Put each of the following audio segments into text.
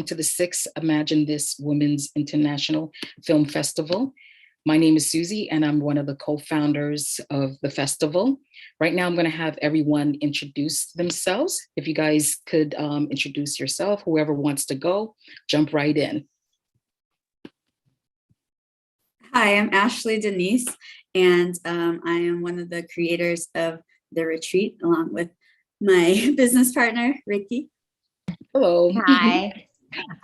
to the 6th Imagine This Women's International Film Festival. My name is Susie, and I'm one of the co-founders of the festival. Right now, I'm going to have everyone introduce themselves. If you guys could introduce yourself, whoever wants to go, jump right in. Hi, I'm Ashley Denise, and I am one of the creators of The Retreat, along with my business partner, Ricky. Hello. Hi,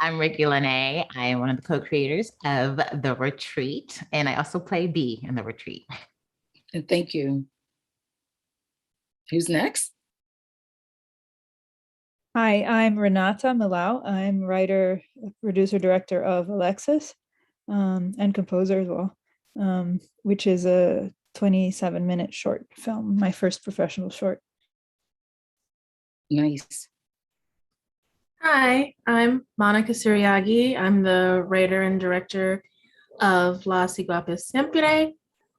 I'm Ricky Lene. I am one of the co-creators of The Retreat, and I also play B in The Retreat. And thank you. Who's next? Hi, I'm Renata Milau. I'm writer, producer, director of Alexis, and composer as well, which is a 27-minute short film, my first professional short. Nice. Hi, I'm Monica Suriagi. I'm the writer and director of La Ciguapa Siempre,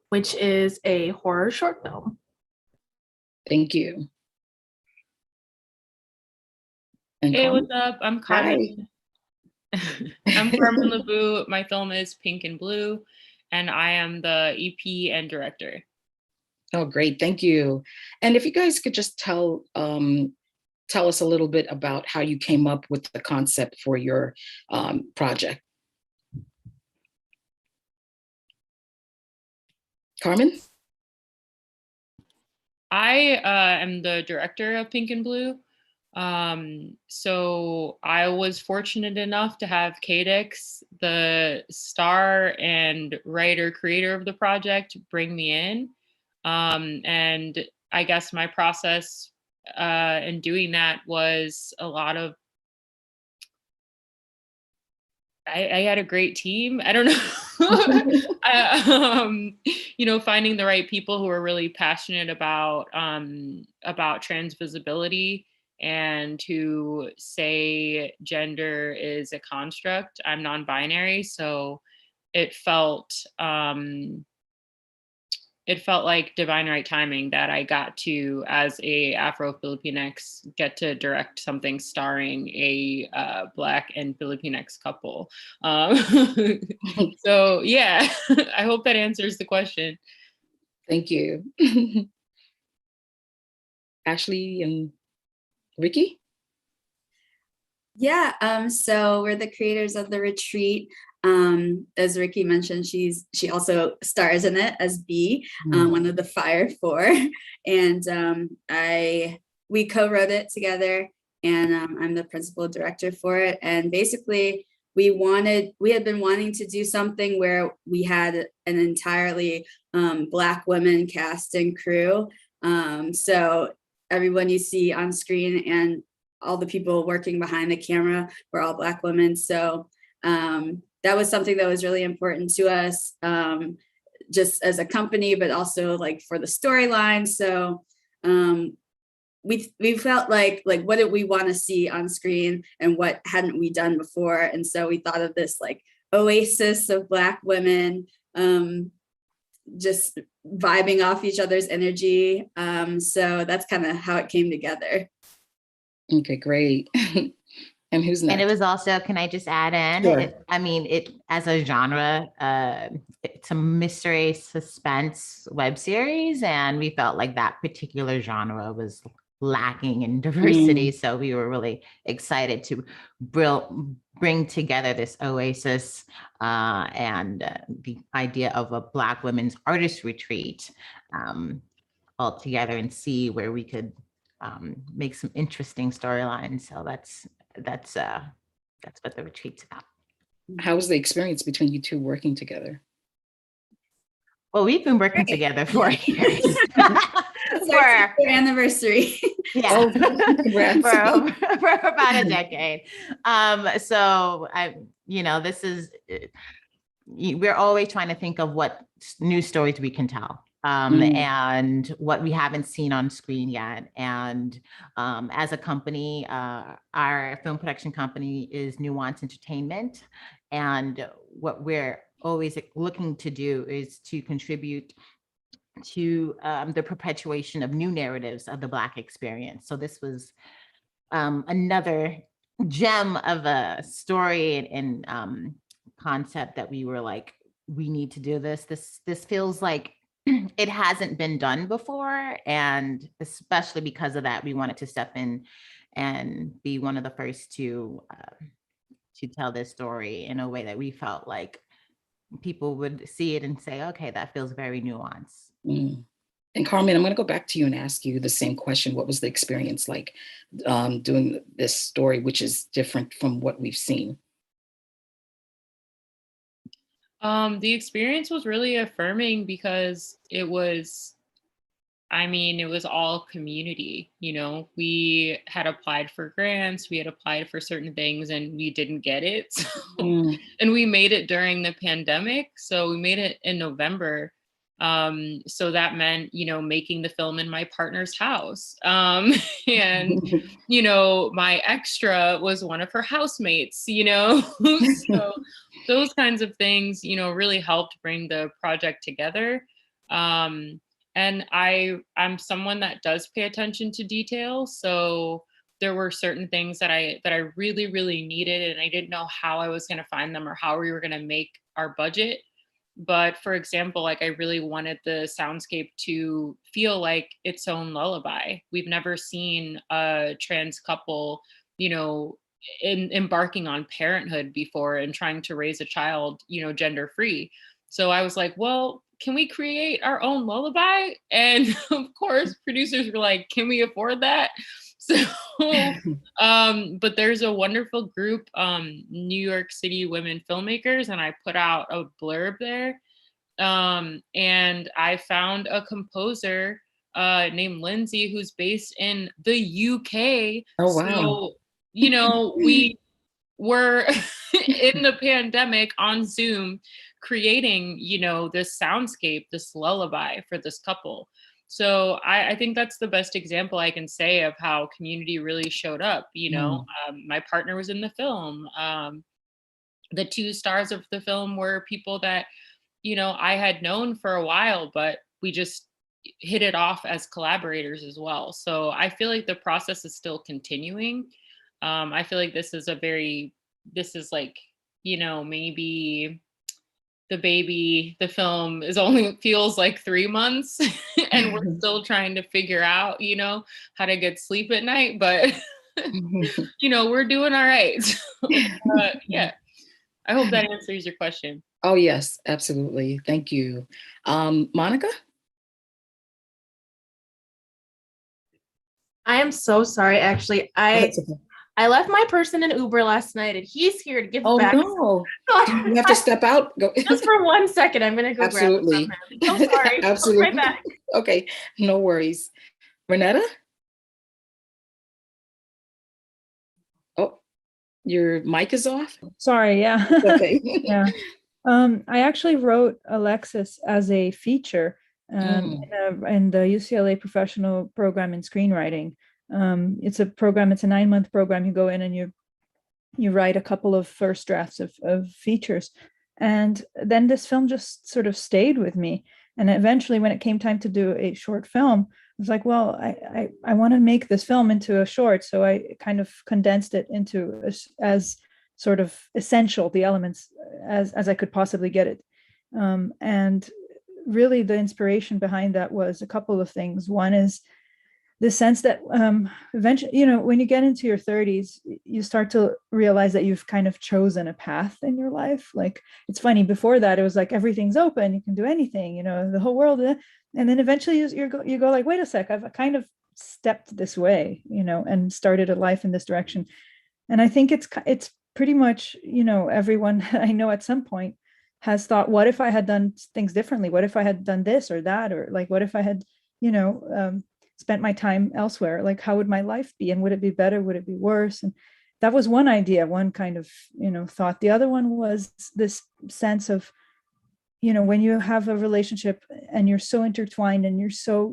which is a horror short film. Thank you. And hey, Carmen? what's up? I'm Carmen. I'm Carmen LeBou. My film is Pink and Blue, and I am the EP and director. Oh, great. Thank you. And if you guys could just tell us a little bit about how you came up with the concept for your project. Carmen? I am the director of Pink and Blue. So I was fortunate enough to have Kadex, the star and writer creator of the project, bring me in. And I guess my process in doing that was a lot of, I had a great team. I don't know, finding the right people who are really passionate about trans visibility and who say gender is a construct. I'm non-binary, so it felt like divine right timing that I got to, as a Afro-Filipinx, get to direct something starring a Black and Filipinx couple. So yeah, I hope that answers the question. Thank you. Ashley and Ricky? Yeah, so we're the creators of The Retreat. As Ricky mentioned, she also stars in it as B, one of the Fire Four, and we co-wrote it together, and I'm the principal director for it. And basically, we had been wanting to do something where we had an entirely Black women cast and crew. So everyone you see on screen and all the people working behind the camera were all Black women. So that was something that was really important to us, just as a company, but also like for the storyline. So we felt like what did we want to see on screen and what hadn't we done before? And so we thought of this like oasis of Black women, just vibing off each other's energy. So that's kind of how it came together. Okay, great. And who's next? And it was also, can I just add in? Sure. It as a genre, it's a mystery suspense web series, and we felt like that particular genre was lacking in diversity. So we were really excited to bring together this oasis and the idea of a Black women's artist retreat all together and see where we could make some interesting storylines. So that's what The Retreat's about. How was the experience between you two working together? Well, we've been working together for years. It's our anniversary. Yeah, Oh, for about a decade. So this is, we're always trying to think of what new stories we can tell. And what we haven't seen on screen yet. And as a company, our film production company is Nuance Entertainment. And what we're always looking to do is to contribute to the perpetuation of new narratives of the Black experience. So this was another gem of a story and concept that we were like, we need to do this. This feels like it hasn't been done before. And especially because of that, we wanted to step in and be one of the first to tell this story in a way that we felt like people would see it and say, okay, that feels very nuanced. Mm. And Carmen, I'm going to go back to you and ask you the same question. What was the experience like doing this story, which is different from what we've seen? The experience was really affirming because it was all community. We had applied for grants, we had applied for certain things, and we didn't get it. And we made it during the pandemic. So we made it in November. So that meant, making the film in my partner's house. And, my extra was one of her housemates, so those kinds of things, really helped bring the project together. And I'm someone that does pay attention to detail. So there were certain things that I really, really needed, and I didn't know how I was going to find them or how we were going to make our budget. But for example, like I really wanted the soundscape to feel like its own lullaby. We've never seen a trans couple, embarking on parenthood before and trying to raise a child, gender free. So I was like, well, can we create our own lullaby? And of course, producers were like, can we afford that? So, but there's a wonderful group, New York City women filmmakers, and I put out a blurb there. And I found a composer named Lindsay, who's based in the UK. Oh, wow. So, we were in the pandemic on Zoom creating, this soundscape, this lullaby for this couple. So I think that's the best example I can say of how community really showed up. My partner was in the film. The two stars of the film were people that, I had known for a while, but we just hit it off as collaborators as well. So I feel like the process is still continuing. I feel like this is like, maybe the film feels like 3 months and we're still trying to figure out, how to get sleep at night, but we're doing all right. So, yeah, I hope that answers your question. Oh, yes, absolutely. Thank you. Monica? I am so sorry. Actually, I left my person in Uber last night, and he's here to give back. Oh, no. You have to step out. Go. Just for 1 second. I'm going to go Absolutely. grab him. So sorry. Absolutely. I'll be right back. Okay, no worries. Renetta? Oh, your mic is off? Sorry, yeah. Okay. Yeah. I actually wrote Alexis as a feature in the UCLA professional program in screenwriting. It's a 9-month program. You go in and you write a couple of first drafts of features. And then this film just sort of stayed with me. And eventually when it came time to do a short film, I was like, well, I want to make this film into a short. So I kind of condensed it into as sort of essential, the elements as I could possibly get it. And really the inspiration behind that was a couple of things. One is the sense that eventually, when you get into your 30s, you start to realize that you've kind of chosen a path in your life. Like, it's funny, before that, it was like, everything's open, you can do anything, the whole world. And then eventually you go like, wait a sec, I've kind of stepped this way, and started a life in this direction. And I think it's pretty much, everyone I know at some point has thought, what if I had done things differently? What if I had done this or that? Or like, what if I had, spent my time elsewhere? Like, how would my life be? And would it be better? Would it be worse? And that was one idea, one kind of, thought. The other one was this sense of, when you have a relationship and you're so intertwined and you're so,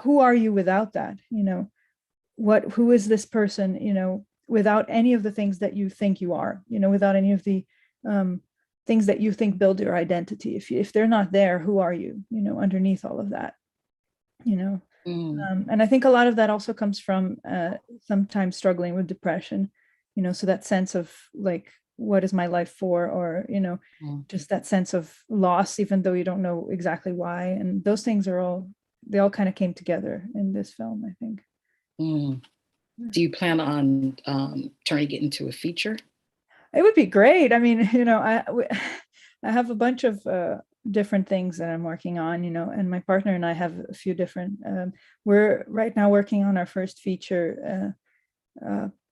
who are you without that? Who is this person, without any of the things that you think you are, without any of the things that you think build your identity. If they're not there, who are you, underneath all of that, And I think a lot of that also comes from sometimes struggling with depression, so that sense of like, what is my life for? Or, just that sense of loss, even though you don't know exactly why. And those things they all kind of came together in this film, I think. Do you plan on turning it into a feature? It would be great. I mean, I have a bunch of different things that I'm working on, and my partner and I have a few different, we're right now working on our first feature,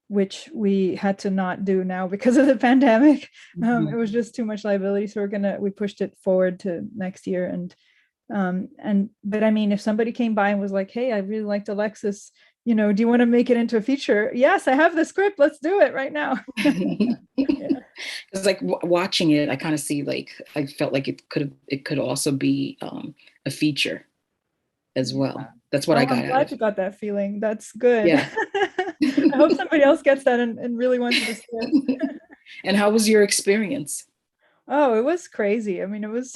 which we had to not do now because of the pandemic. It was just too much liability. So we pushed it forward to next year. But I mean, if somebody came by and was like, hey, I really liked Alexis, do you want to make it into a feature? Yes, I have the script. Let's do it right now. It's like watching it, I kind of see I felt like it could also be a feature as well. That's what I got. I'm glad you got that feeling. That's good. Yeah. I hope somebody else gets that and really wants to see it. And how was your experience? Oh, it was crazy. I mean, it was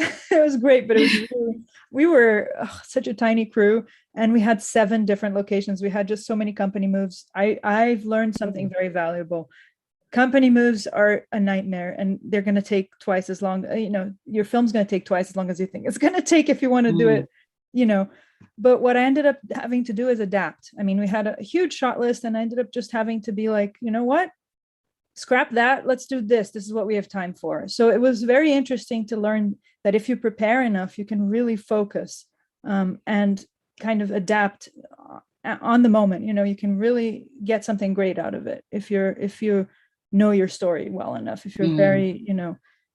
great, but it was really, we were such a tiny crew, and we had 7 different locations. We had just so many company moves. I've learned something very valuable. Company moves are a nightmare, and they're going to take twice as long. Your film's going to take twice as long as you think it's going to take if you want to do it. But what I ended up having to do is adapt. I mean, we had a huge shot list, and I ended up just having to be like, you know what? Scrap that. Let's do this. This is what we have time for. So it was very interesting to learn that if you prepare enough, you can really focus and kind of adapt on the moment. You can really get something great out of it if you know your story well enough. If you're very,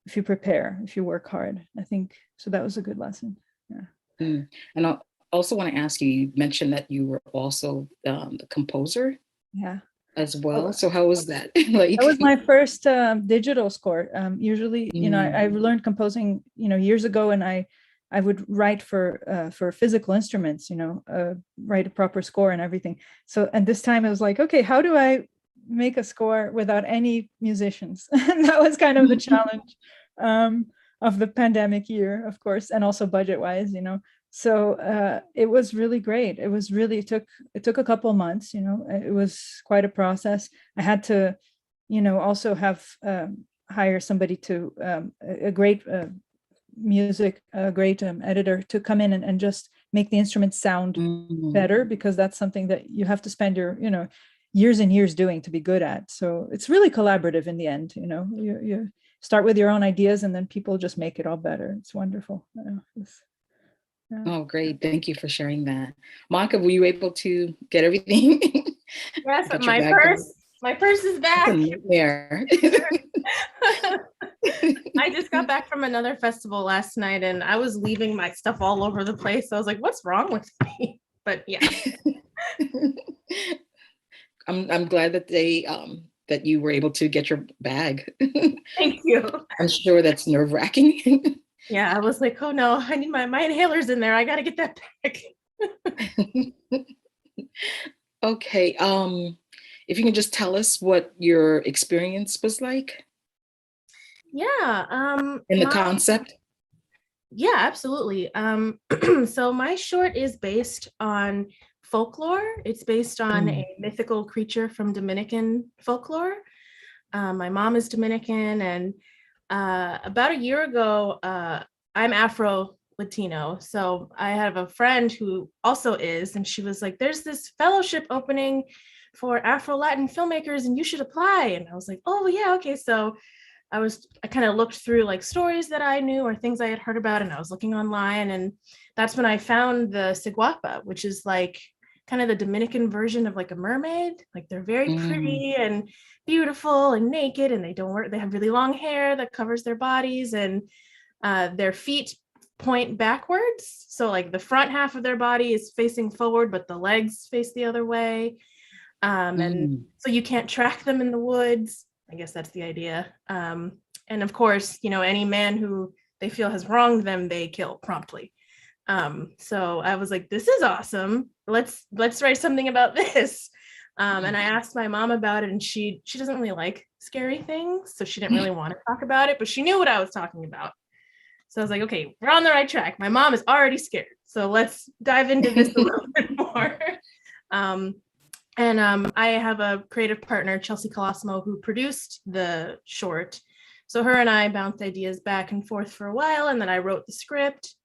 if you prepare, if you work hard. I think so. That was a good lesson. Yeah. And I also want to ask you. You mentioned that you were also the composer. Yeah. As well. So how was that? That was my first digital score. Usually, I learned composing, years ago, and I would write for physical instruments, write a proper score and everything. So, and this time it was like, okay, how do I make a score without any musicians? And that was kind of the challenge of the pandemic year, of course, and also budget-wise, So it was really great. It took a couple of months, it was quite a process. I had to, also have hire somebody to a great great editor to come in and just make the instruments sound better, because that's something that you have to spend your, years and years doing to be good at. So it's really collaborative in the end, you start with your own ideas, and then people just make it all better. It's wonderful. Yeah. Oh, great. Thank you for sharing that. Monica, were you able to get everything? Yes, my purse is back. There. I just got back from another festival last night, and I was leaving my stuff all over the place. So I was like, what's wrong with me? But yeah. I'm glad that that you were able to get your bag. Thank you. I'm sure that's nerve-wracking. Yeah, I was like, oh no, I need my inhaler's in there. I got to get that back. Okay. If you can just tell us what your experience was like. Yeah. In the concept. Yeah, absolutely. So my short is based on folklore. It's based on a mythical creature from Dominican folklore. My mom is Dominican, and about a year ago, I'm Afro-Latino. So I have a friend who also is, and she was like, there's this fellowship opening for Afro-Latin filmmakers and you should apply. And I was like, oh yeah, okay. So I kind of looked through like stories that I knew or things I had heard about, and I was looking online, and that's when I found the Ciguapa, which is like kind of the Dominican version of like a mermaid. Like they're very pretty and beautiful and naked, and they have really long hair that covers their bodies, and their feet point backwards. So like the front half of their body is facing forward, but the legs face the other way. And so you can't track them in the woods. I guess that's the idea. And of course, any man who they feel has wronged them, they kill promptly. So I was like, this is awesome. Let's write something about this. And I asked my mom about it, and she doesn't really like scary things, so she didn't really want to talk about it, but she knew what I was talking about. So I was like, okay, we're on the right track. My mom is already scared, so let's dive into this a little bit more. more. I have a creative partner, Chelsea Colosimo, who produced the short. So her and I bounced ideas back and forth for a while, and then I wrote the script.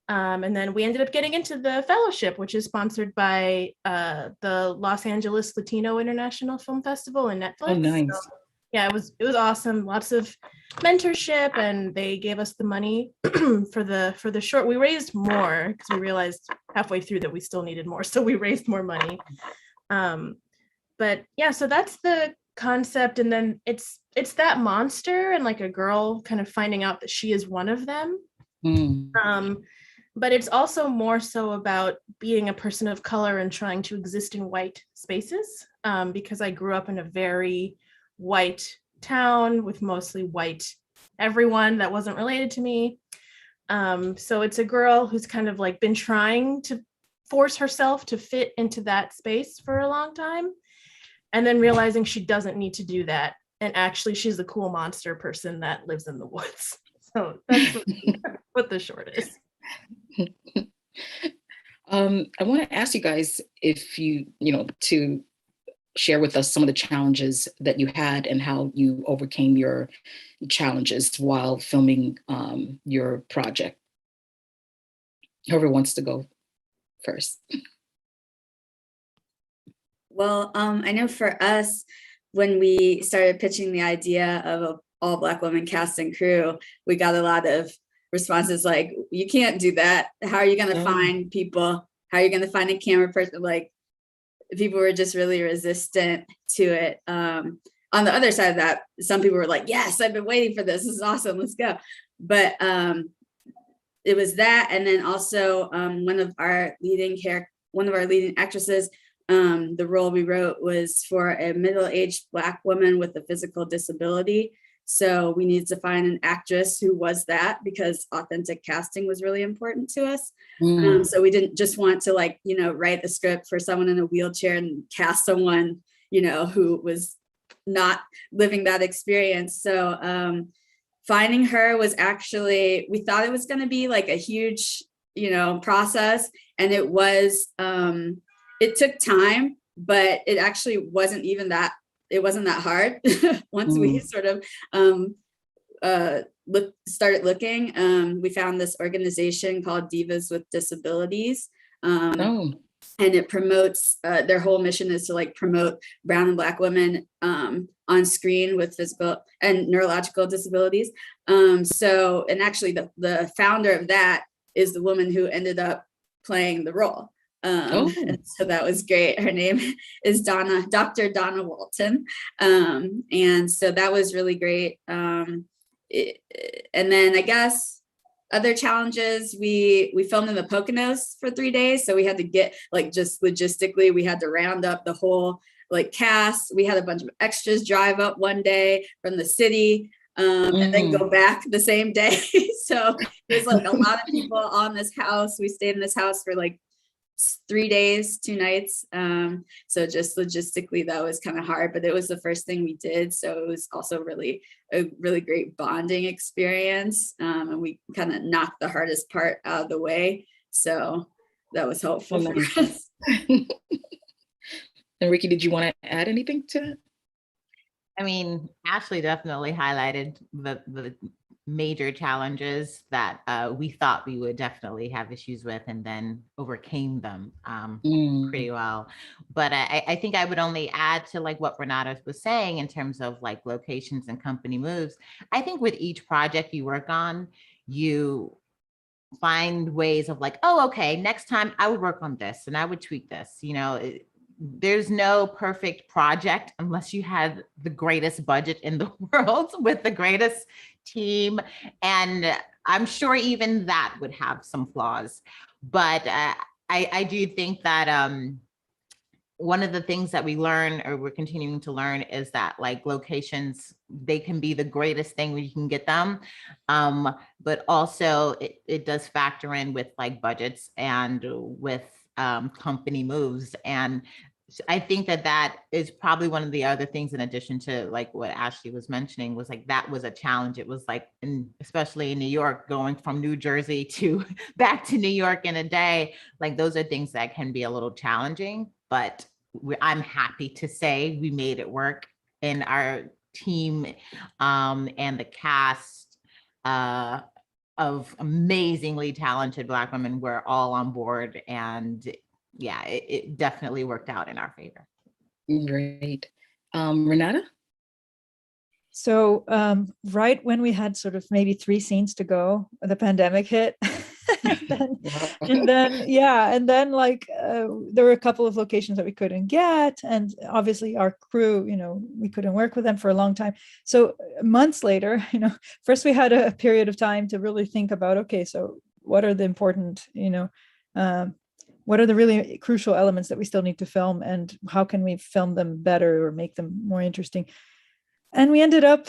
And then we ended up getting into the fellowship, which is sponsored by the Los Angeles Latino International Film Festival and Netflix. Oh, nice. So, yeah, it was awesome. Lots of mentorship, and they gave us the money for the short. We raised more because we realized halfway through that we still needed more, so we raised more money. But yeah, so that's the concept, and then it's that monster and like a girl kind of finding out that she is one of them. But it's also more so about being a person of color and trying to exist in white spaces, because I grew up in a very white town with mostly white everyone that wasn't related to me. So it's a girl who's kind of like been trying to force herself to fit into that space for a long time, and then realizing she doesn't need to do that. And actually she's the cool monster person that lives in the woods. So that's what the short is. I want to ask you guys if to share with us some of the challenges that you had and how you overcame your challenges while filming your project. Whoever wants to go first. Well, I know for us, when we started pitching the idea of an all Black woman cast and crew, we got a lot of responses like, you can't do that. How are you going to find people? How are you going to find a camera person? Like, people were just really resistant to it. On the other side of that, some people were like, yes, I've been waiting for this. This is awesome. Let's go. But it was that. And then also one of our leading actresses, the role we wrote was for a middle-aged Black woman with a physical disability. So we needed to find an actress who was that, because authentic casting was really important to us. So we didn't just want to write the script for someone in a wheelchair and cast someone, who was not living that experience. So finding her was actually, we thought it was going to be like a huge, process. And it was, it took time, but it actually wasn't even that. It wasn't that hard once we sort of started looking. We found this organization called Divas with Disabilities. And it promotes, their whole mission is to promote brown and Black women on screen with physical and neurological disabilities. And actually the founder of that is the woman who ended up playing the role. So that was great. Her name is Dr. Donna Walton. And so that was really great. And then I guess other challenges, we filmed in the Poconos for 3 days. So we had to get just logistically, we had to round up the whole cast. We had a bunch of extras drive up one day from the city. And then go back the same day. So there's a lot of people on this house. We stayed in this house for 3 days, 2 nights. So just logistically, that was kind of hard, but it was the first thing we did. So it was also a really great bonding experience. And we kind of knocked the hardest part out of the way. So that was helpful for us. And Ricky, did you want to add anything to that? I mean, Ashley definitely highlighted the major challenges that we thought we would definitely have issues with, and then overcame them pretty well. But I think I would only add to what Renata was saying in terms of locations and company moves. I think with each project you work on, you find ways of oh, okay, next time I would work on this and I would tweak this. There's no perfect project unless you had the greatest budget in the world with the greatest team. And I'm sure even that would have some flaws. But I do think that one of the things that we learn, or we're continuing to learn, is that locations, they can be the greatest thing when you can get them. But also it does factor in with budgets and with company moves. And I think that is probably one of the other things, in addition to like what Ashley was mentioning, was like that was a challenge. It was like, especially in New York, going from New Jersey to back to New York in a day, like those are things that can be a little challenging, but I'm happy to say we made it work, and our team and the cast of amazingly talented Black women were all on board, and yeah, it definitely worked out in our favor. Great. Renata? So right when we had sort of maybe 3 scenes to go, the pandemic hit. and then like there were a couple of locations that we couldn't get, and obviously our crew, we couldn't work with them for a long time. So months later, first we had a period of time to really think about, okay, so what are the important, what are the really crucial elements that we still need to film, and how can we film them better or make them more interesting? And we ended up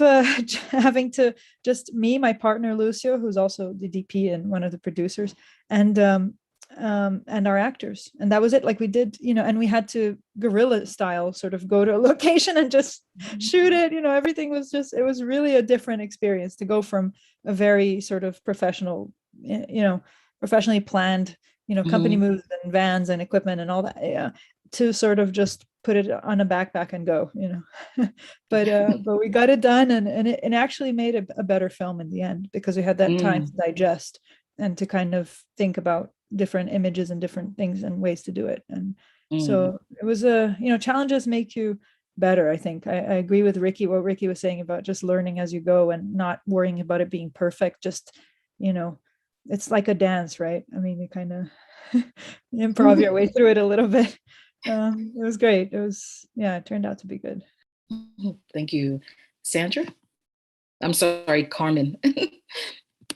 having to just me, my partner Lucio, who's also the DP and one of the producers, and our actors, and that was it. Like we did, and we had to guerrilla style sort of go to a location and just shoot it. Everything was it was really a different experience to go from a very sort of professional, professionally planned, company moves and vans and equipment and all that, to sort of just put it on a backpack and go, but we got it done, and it actually made a better film in the end, because we had that time to digest and to kind of think about different images and different things and ways to do it. And so it was challenges make you better. I think I agree with Ricky, what Ricky was saying about just learning as you go and not worrying about it being perfect. Just, it's like a dance, right? I mean, you kind of improv your way through it a little bit. It was great. It turned out to be good. Thank you. Sandra? I'm sorry, Carmen.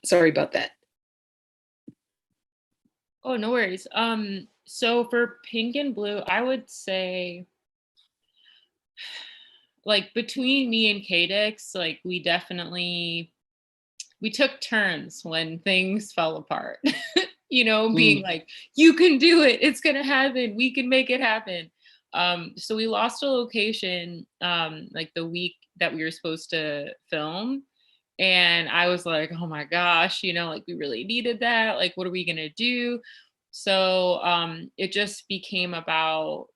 Sorry about that. Oh, no worries. So for Pink and Blue, I would say, like, between me and Kadix, like we took turns when things fell apart. Being like, you can do it, it's gonna happen, we can make it happen. So we lost a location like the week that we were supposed to film, and I was like, oh my gosh, like we really needed that, like what are we gonna do? So it just became about,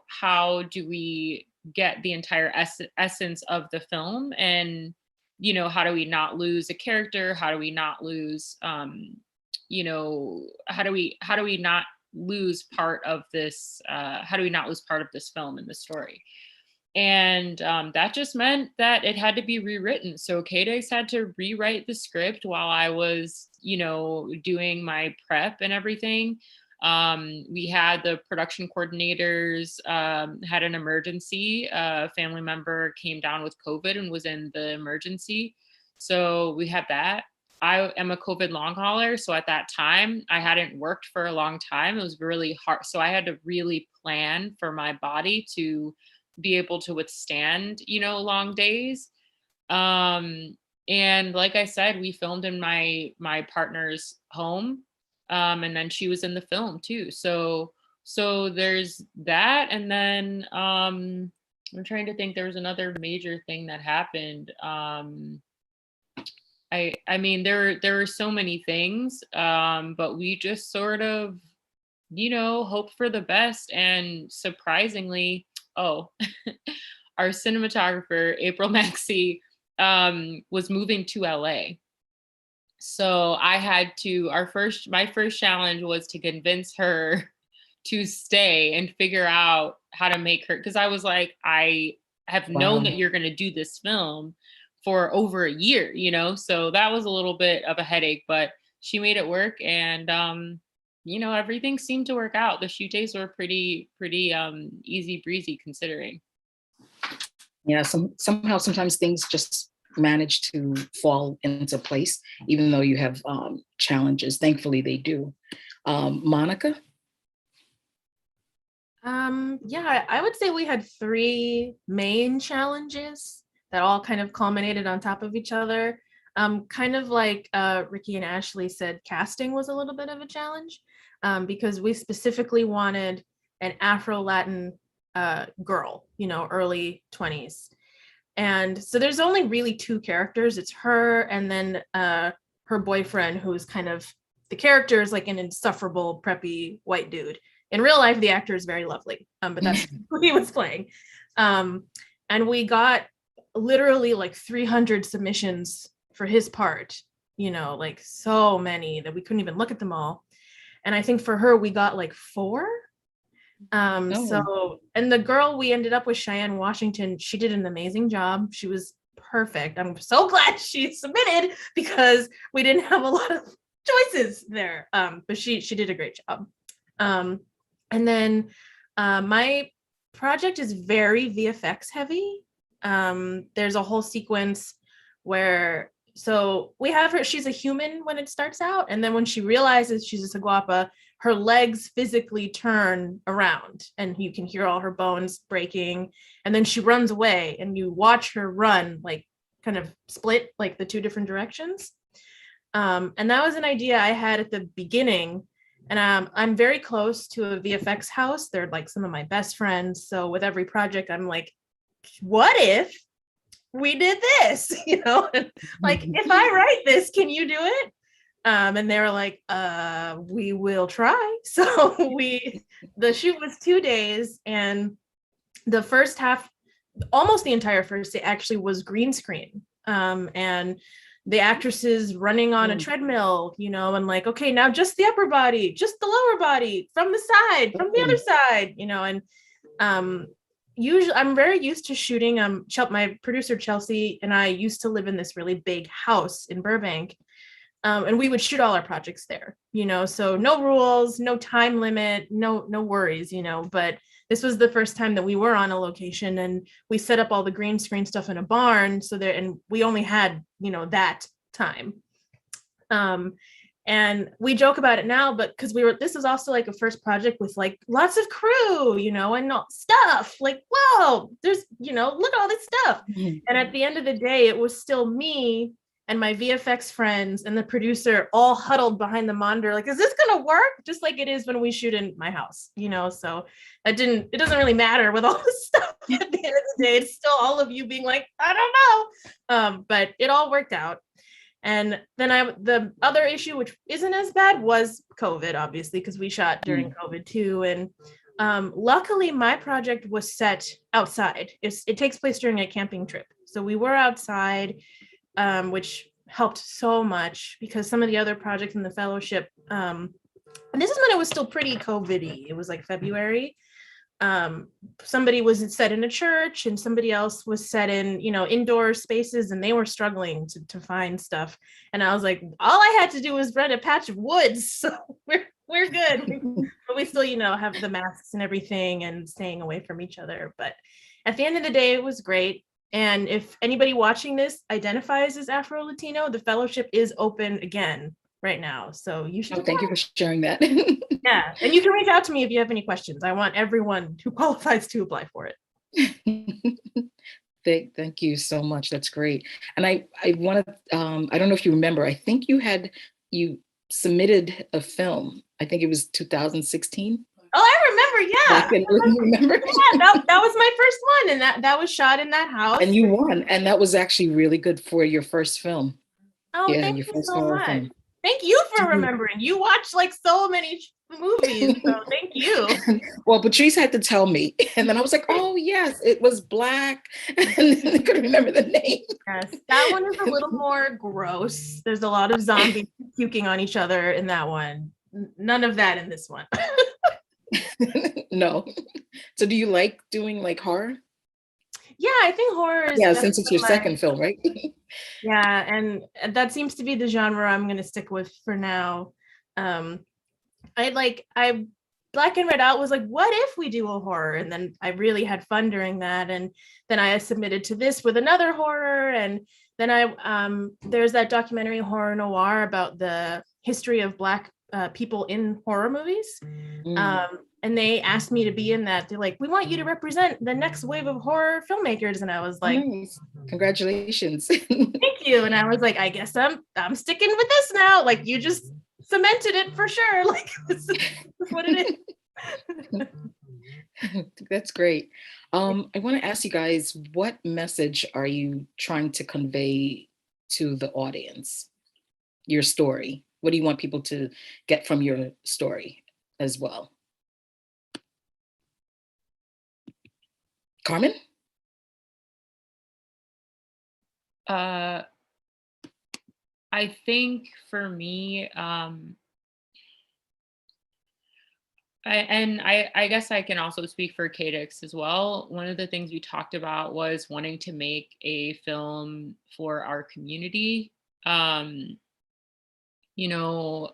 how do we get the entire essence of the film, and how do we not lose a character, how do we not lose how do we not lose part of this, how do we not lose part of this film and the story? And that just meant that it had to be rewritten. So Kadix had to rewrite the script while I was, doing my prep and everything. We had the production coordinators had an emergency. A family member came down with COVID and was in the emergency. So we had that. I am a COVID long hauler. So at that time, I hadn't worked for a long time. It was really hard. So I had to really plan for my body to be able to withstand, long days. And like I said, we filmed in my partner's home. And then she was in the film too. So there's that. And then I'm trying to think, there was another major thing that happened. I mean, there were so many things, but we just sort of, hope for the best. And surprisingly, our cinematographer, April Maxey, was moving to LA. So I had to, my first challenge was to convince her to stay and figure out how to make her, because I was like, I have known that you're going to do this film for over a year, so that was a little bit of a headache, but she made it work. And everything seemed to work out. The shoot days were pretty easy breezy considering. Yeah, somehow sometimes things just manage to fall into place, even though you have challenges. Thankfully they do. Monica? Yeah, I would say we had 3 main challenges that all kind of culminated on top of each other. Kind of like Ricky and Ashley said, casting was a little bit of a challenge, because we specifically wanted an Afro-Latin girl, early 20s. And so there's only really two characters. It's her and then her boyfriend, who's kind of, the character is like an insufferable, preppy white dude. In real life, the actor is very lovely, but that's who he was playing. And we got literally like 300 submissions for his part, like so many that we couldn't even look at them all. And I think for her, we got like 4. So, and the girl we ended up with, Cheyenne Washington, she did an amazing job. She was perfect. I'm so glad she submitted because we didn't have a lot of choices there. But she did a great job. And then my project is very VFX heavy. There's a whole sequence where, so we have her, she's a human when it starts out. And then when she realizes she's a Saguapa, her legs physically turn around and you can hear all her bones breaking. And then she runs away and you watch her run, like kind of split like the 2 different directions. And that was an idea I had at the beginning. And I'm very close to a VFX house. They're like some of my best friends. So with every project, I'm like, what if we did this? Like, if I write this, can you do it? And they were like, we will try. So the shoot was 2 days, and the first half, almost the entire first day actually was green screen. And the actresses running on a treadmill, and like, okay, now just the upper body, just the lower body, from the side, from the other side, and usually I'm very used to shooting. My producer Chelsea and I used to live in this really big house in Burbank. And we would shoot all our projects there, so no rules, no time limit, no worries, but this was the first time that we were on a location, and we set up all the green screen stuff in a barn and we only had, that time. And we joke about it now, but because this is also like a first project with like lots of crew, and stuff like, whoa, there's, look at all this stuff. And at the end of the day, it was still me and my VFX friends and the producer all huddled behind the monitor, like, is this gonna work? Just like it is when we shoot in my house, so it doesn't really matter with all this stuff at the end of the day. It's still all of you being like, I don't know. But it all worked out. And then the other issue, which isn't as bad, was COVID, obviously, because we shot during COVID too. And luckily my project was set outside. It takes place during a camping trip. So we were outside, which helped so much because some of the other projects in the fellowship, and this is when it was still pretty COVID-y. It was like February. Somebody was set in a church and somebody else was set in, indoor spaces, and they were struggling to find stuff. And I was like, all I had to do was rent a patch of woods. So we're good. But we still, have the masks and everything and staying away from each other. But at the end of the day, it was great. And if anybody watching this identifies as Afro-Latino, the fellowship is open again right now. So you should. Oh, thank you for sharing that. Yeah. And you can reach out to me if you have any questions. I want everyone who qualifies to apply for it. Thank you so much. That's great. And I want to, I don't know if you remember, I think you submitted a film. I think it was 2016. Oh, I remember. Yeah. Remember? Yeah, that was my first one. And that was shot in that house. And you won. And that was actually really good for your first film. Oh, yeah, thank your you first so much. film. Thank you for remembering. You watch like so many movies, so thank you. Well, Patrice had to tell me, and then I was like, oh yes, it was Black, and then I couldn't remember the name. Yes, that one is a little more gross. There's a lot of zombies puking on each other in that one. None of that in this one. No. So do you like doing like horror? Yeah, I think horror is. Yeah, since it's your second film, right? Yeah, and that seems to be the genre I'm going to stick with for now. Black and Red Out was like, what if we do a horror? And then I really had fun during that. And then I submitted to this with another horror. And then there's that documentary Horror Noir about the history of Black people in horror movies. And they asked me to be in that. They're like, we want you to represent the next wave of horror filmmakers. And I was like, nice. Congratulations. Thank you. And I was like, I guess I'm sticking with this now. Like, you just cemented it for sure. Like, this is what it is. That's great. I want to ask you guys, what message are you trying to convey to the audience? Your story. What do you want people to get from your story as well? Carmen? I think for me, I guess I can also speak for Cadix as well. One of the things we talked about was wanting to make a film for our community. Um, you know,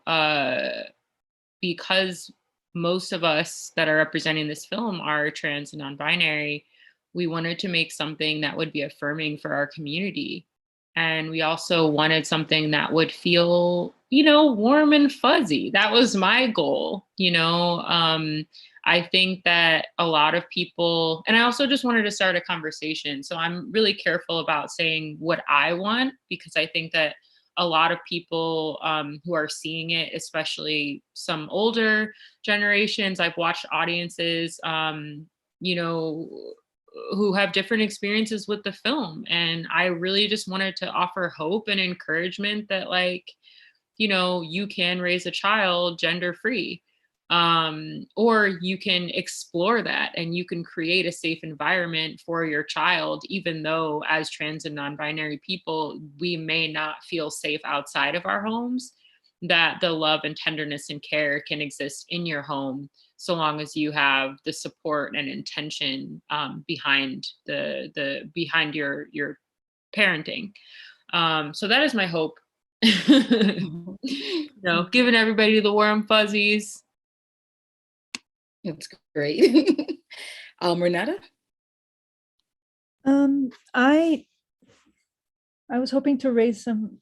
because most of us that are representing this film are trans and non-binary, we wanted to make something that would be affirming for our community. And we also wanted something that would feel, warm and fuzzy. That was my goal, I think that a lot of people, and I also just wanted to start a conversation. So I'm really careful about saying what I want, because I think that a lot of people who are seeing it, especially some older generations, I've watched audiences, who have different experiences with the film. And I really just wanted to offer hope and encouragement that, you can raise a child gender free. Or you can explore that and you can create a safe environment for your child, even though as trans and non-binary people, we may not feel safe outside of our homes, that the love and tenderness and care can exist in your home, so long as you have the support and intention behind behind your parenting. So that is my hope. Giving everybody the warm fuzzies. That's great. Renata? I was hoping to raise some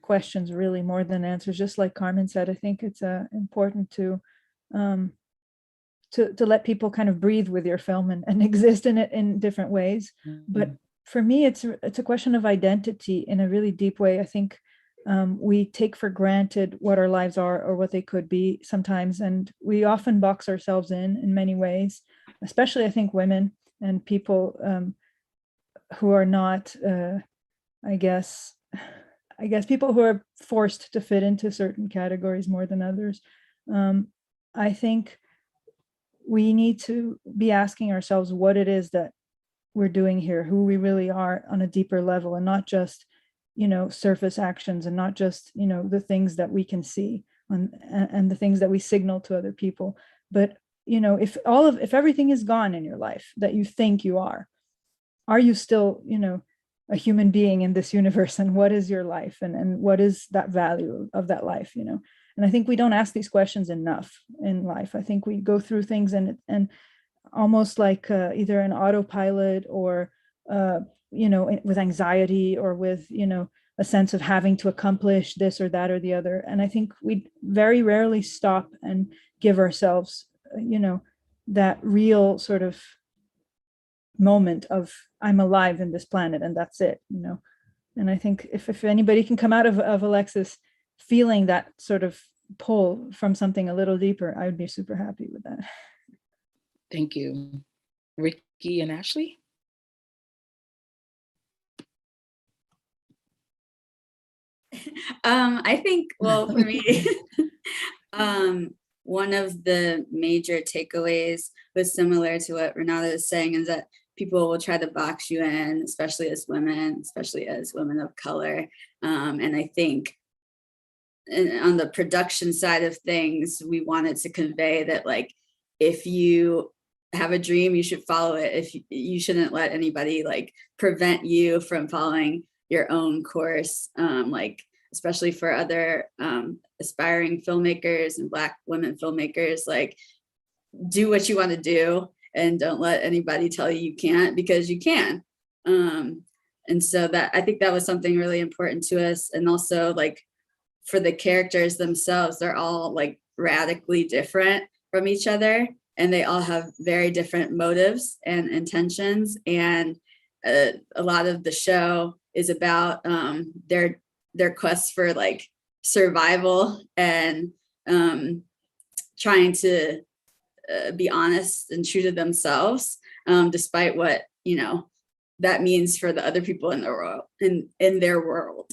questions, really, more than answers. Just like Carmen said, I think it's important to let people kind of breathe with your film and exist in it in different ways. But for me, it's a question of identity in a really deep way. I think we take for granted what our lives are or what they could be sometimes, and we often box ourselves in many ways, especially I think women and people who are not, I guess people who are forced to fit into certain categories more than others. I think we need to be asking ourselves what it is that we're doing here, who we really are on a deeper level, and not just surface actions, and not just the things that we can see and the things that we signal to other people. But if everything is gone in your life that you think you are you still a human being in this universe? And what is your life, and what is that value of that life? And I think we don't ask these questions enough in life. I think we go through things and almost like either an autopilot, or with anxiety, or with a sense of having to accomplish this or that or the other. And I think we very rarely stop and give ourselves that real sort of moment of, I'm alive in this planet, and that's it. And I think if anybody can come out of Alexis feeling that sort of pull from something a little deeper, I would be super happy with that. Thank you. Ricky and Ashley? I think, well, for me, one of the major takeaways was similar to what Renata is saying, is that people will try to box you in, especially as women of color. And I think on the production side of things, we wanted to convey that, like, if you have a dream, you should follow it. If you shouldn't let anybody prevent you from following your own course, especially for other aspiring filmmakers and Black women filmmakers, do what you want to do and don't let anybody tell you you can't, because you can. And so that, I think that was something really important to us. And also for the characters themselves, they're all radically different from each other, and they all have very different motives and intentions. And a lot of the show is about their quest for survival and trying to be honest and true to themselves, despite what, that means for the other people in the world, in their world.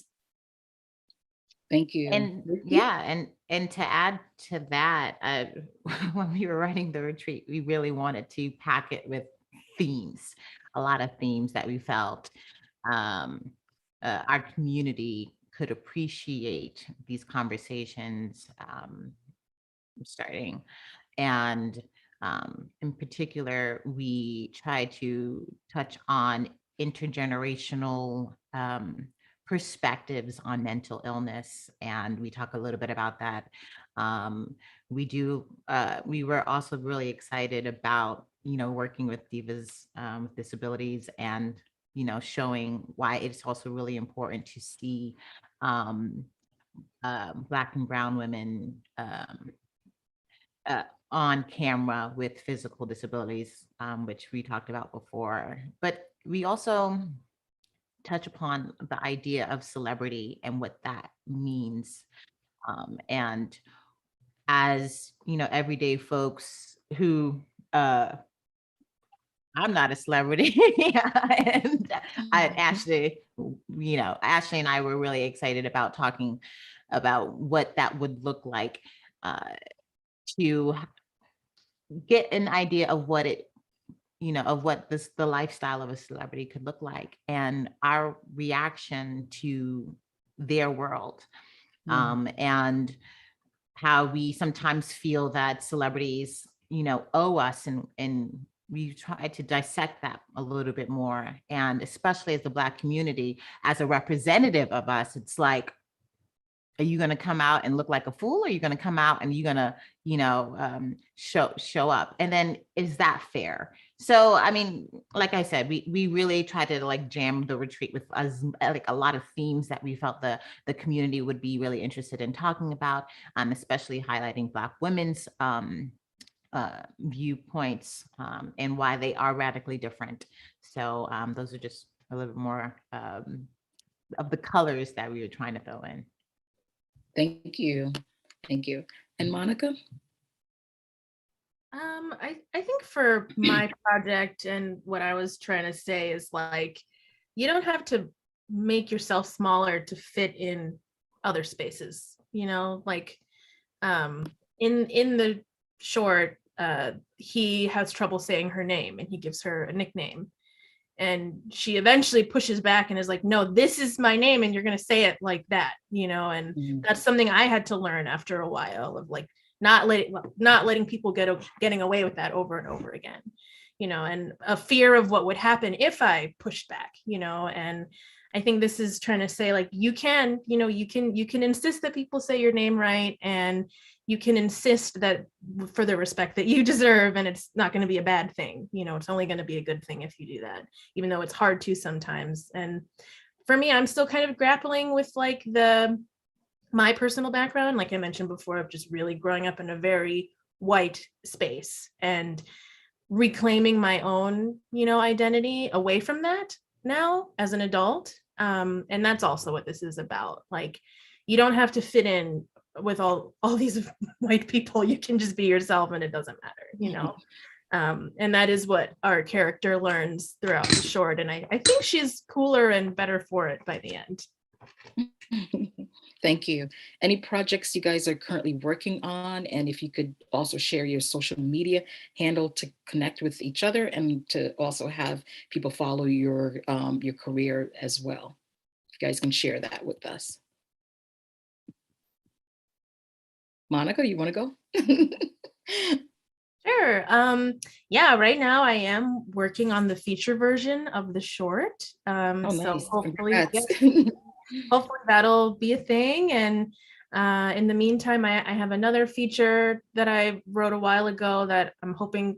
Thank you. And yeah, and to add to that, when we were writing the retreat, we really wanted to pack it with themes, a lot of themes that we felt our community could appreciate these conversations starting. And in particular, we try to touch on intergenerational perspectives on mental illness, and we talk a little bit about that. We were also really excited about, working with divas with disabilities, and, showing why it's also really important to see Black and Brown women on camera with physical disabilities, which we talked about before. But we also touch upon the idea of celebrity and what that means. And as, everyday folks who, I'm not a celebrity. And Ashley and I were really excited about talking about what that would look like, to get an idea of what it, of what the lifestyle of a celebrity could look like, and our reaction to their world. And how we sometimes feel that celebrities, owe us, and we try to dissect that a little bit more. And especially as the Black community, as a representative of us, it's like, are you going to come out and look like a fool? Or are you going to come out and you're going to, show up? And then, is that fair? So, I mean, like I said, we really tried to jam the retreat with us, a lot of themes that we felt the community would be really interested in talking about, especially highlighting Black women's viewpoints, and why they are radically different. So those are just a little bit more of the colors that we were trying to throw in. Thank you. Thank you. And Monica? I think for my project, and what I was trying to say is, you don't have to make yourself smaller to fit in other spaces, in the short, he has trouble saying her name, and he gives her a nickname. And she eventually pushes back and is like, no, this is my name, and you're going to say it like that, and that's something I had to learn after a while, of not letting people getting away with that over and over again, and a fear of what would happen if I pushed back, and I think this is trying to say, you can insist that people say your name right, and you can insist that for the respect that you deserve, and it's not going to be a bad thing. It's only going to be a good thing if you do that, even though it's hard to sometimes. And for me, I'm still kind of grappling with my personal background, like I mentioned before, of just really growing up in a very white space and reclaiming my own, identity away from that now as an adult. And that's also what this is about. You don't have to fit in with all these white people. You can just be yourself, and it doesn't matter, and that is what our character learns throughout the short. And I think she's cooler and better for it by the end. Thank you. Any projects you guys are currently working on? And if you could also share your social media handle to connect with each other, and to also have people follow your career as well. If you guys can share that with us. Monica, you want to go? Sure. Yeah, right now I am working on the feature version of the short. Nice. So hopefully that'll be a thing. And in the meantime, I have another feature that I wrote a while ago that I'm hoping,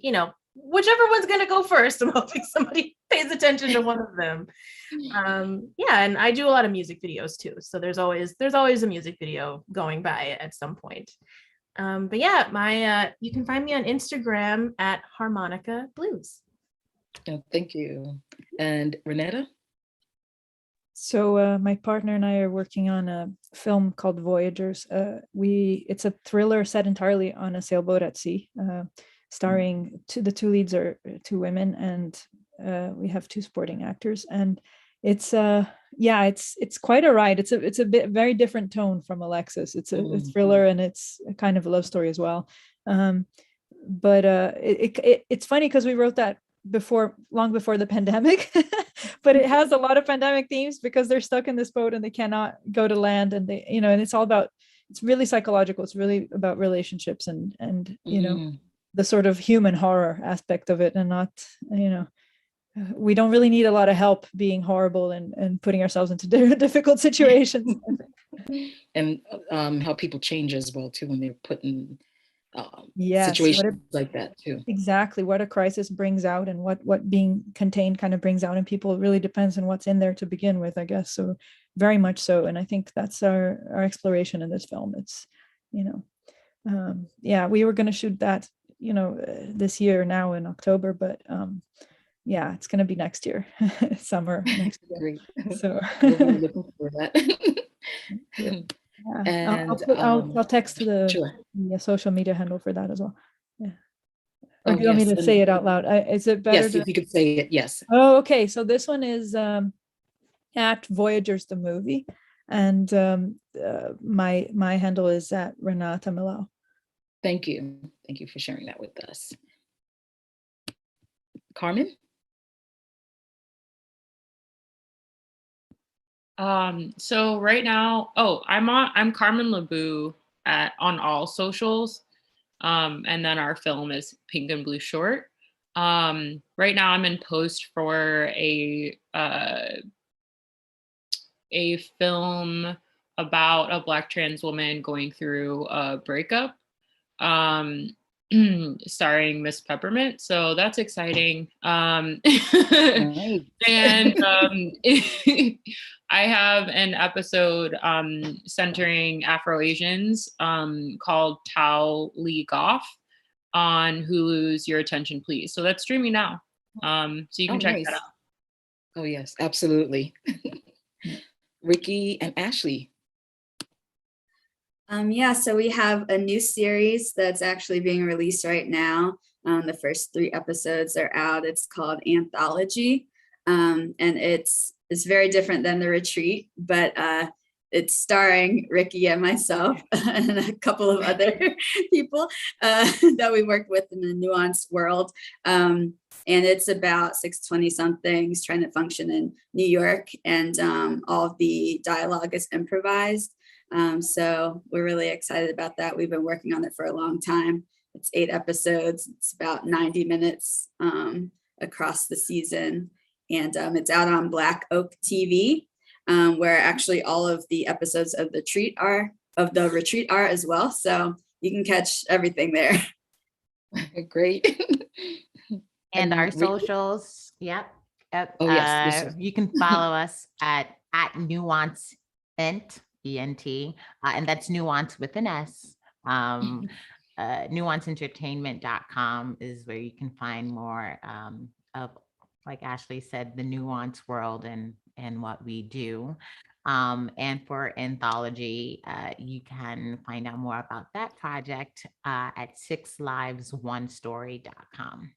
whichever one's going to go first, I'm hoping somebody pays attention to one of them. Yeah, and I do a lot of music videos too. So there's always a music video going by at some point. But yeah, you can find me on Instagram at Harmonica Blues. Oh, thank you. And Renetta? So my partner and I are working on a film called Voyagers. It's a thriller set entirely on a sailboat at sea. starring the two leads are two women, and we have two supporting actors, and it's it's quite a ride. It's a bit very different tone from Alexis. It's a thriller, and it's a kind of a love story as well. But it's funny because we wrote that long before the pandemic, but it has a lot of pandemic themes because they're stuck in this boat and they cannot go to land, and they, and it's all about, it's really psychological. It's really about relationships and the sort of human horror aspect of it, and not, we don't really need a lot of help being horrible and putting ourselves into difficult situations. And how people change as well too when they're put in yes, situations like that too. Exactly, what a crisis brings out, and what being contained kind of brings out in people. It really depends on what's in there to begin with, I guess. So very much so, and I think that's our exploration in this film. It's we were going to shoot that this year now in October, but it's going to be next year, summer next year. Great. So we'll be looking for that. Yeah. And I'll text the social media handle for that as well. Yeah. Or do you want me to say it out loud? Is it better? Yes, if you could say it. Yes. Oh, okay. So this one is at Voyagers the movie, and my handle is at Renata Millau. Thank you for sharing that with us. Carmen. So right now, I'm Carmen LeBou on all socials. And then our film is Pink and Blue Short. Right now I'm in post for a film about a Black trans woman going through a breakup, starring Miss Peppermint. So that's exciting. Nice. And I have an episode centering Afro-Asians called Tao Lee Goff on Hulu's Your Attention Please. So that's streaming now. So you can check that out. Oh yes, absolutely. Ricky and Ashley. So we have a new series that's actually being released right now. The first 3 episodes are out. It's called Anthology. And it's very different than The Retreat, but it's starring Ricky and myself and a couple of other people that we worked with in the nuanced world. And it's about 620-somethings trying to function in New York, and all of the dialogue is improvised. So we're really excited about that. We've been working on it for a long time. It's 8 episodes. It's about 90 minutes across the season. And it's out on Black Oak TV, where actually all of the episodes of the retreat are as well. So you can catch everything there. Great. And our socials. Yep. Oh yes. You can follow us at Nuance Ent, ENT, and that's Nuance with an S. Nuanceentertainment.com is where you can find more of, like Ashley said, the nuance world and what we do. And for Anthology, you can find out more about that project at 6livesonestory.com.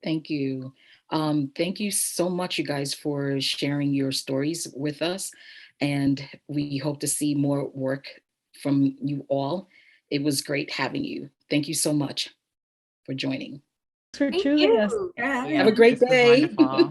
Thank you. Thank you so much, you guys, for sharing your stories with us. And we hope to see more work from you all. It was great having you. Thank you so much for joining. For choosing us. Yeah. Have a great day. Wonderful.